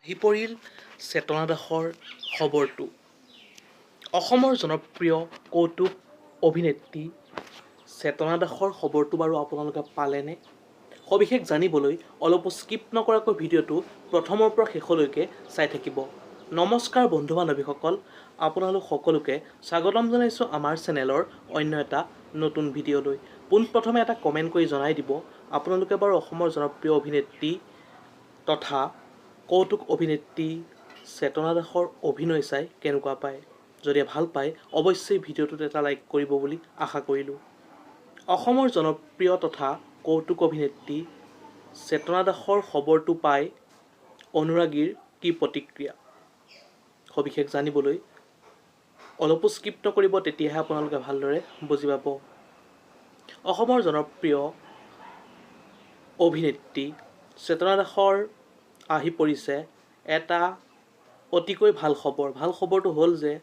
আহি পৰিল চেতনা দাসৰ খবৰটো। অসমৰ জনপ্ৰিয় কৌতুক অভিনেত্ৰী চেতনা দাসৰ খবৰটো বাৰু আপোনালোকে পালেনে? সবিশেষ জানিবলৈ অলপো স্কিপ নকৰাকৈ ভিডিঅ'টো প্ৰথমৰ পৰা শেষলৈকে চাই থাকিব। নমস্কাৰ বন্ধু বান্ধৱীসকল, আপোনালোক সকলোকে স্বাগতম জনাইছোঁ আমাৰ চেনেলৰ অন্য এটা নতুন ভিডিঅ'লৈ। পোনপ্ৰথমে এটা কমেণ্ট কৰি জনাই দিব আপোনালোকে বাৰু অসমৰ জনপ্ৰিয় অভিনেত্ৰী তথা কৌতুক অভিনেত্ৰী চেতনা দাসৰ অভিনয় চাই কেনেকুৱা পায়। যদি ভাল পায় অৱশ্যেই ভিডিঅ'টোত এটা লাইক কৰিব বুলি আশা কৰিলোঁ। অসমৰ জনপ্ৰিয় তথা কৌতুক অভিনেত্ৰী চেতনা দাসৰ খবৰটো পাই অনুৰাগীৰ কি প্ৰতিক্ৰিয়া, সবিশেষ জানিবলৈ অলপো স্কিপ নকৰিব, তেতিয়াহে আপোনালোকে ভালদৰে বুজি পাব। অসমৰ জনপ্ৰিয় অভিনেত্ৰী চেতনা দাসৰ আহি পৰিছে এটা অতিকৈ ভাল খবৰ। ভাল খবৰটো হ'ল যে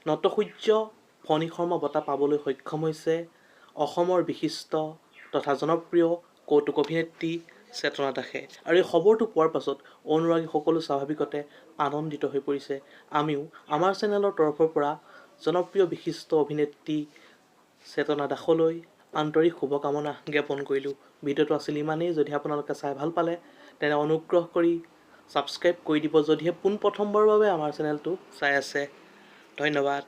নটসূৰ্য ফণী শৰ্মা বঁটা পাবলৈ সক্ষম হৈছে অসমৰ বিশিষ্ট তথা জনপ্ৰিয় কৌতুক অভিনেত্ৰী চেতনা দাসে। আৰু এই খবৰটো পোৱাৰ পাছত অনুৰাগী সকলো স্বাভাৱিকতে আনন্দিত হৈ পৰিছে। আমিও আমাৰ চেনেলৰ তৰফৰ পৰা জনপ্ৰিয় বিশিষ্ট অভিনেত্ৰী চেতনা দাসলৈ আন্তৰিক শুভকামনা জ্ঞাপন কৰিলোঁ। ভিডিঅ'টো আছিল ইমানেই। যদি আপোনালোকে চাই ভাল পালে তেনে অনুগ্ৰহ কৰি ছাবস্ক্ৰাইব কৰি দিব যদিহে পোনপ্ৰথমবাৰৰ বাবে আমাৰ চেনেলটো চাই আছে। ধন্যবাদ।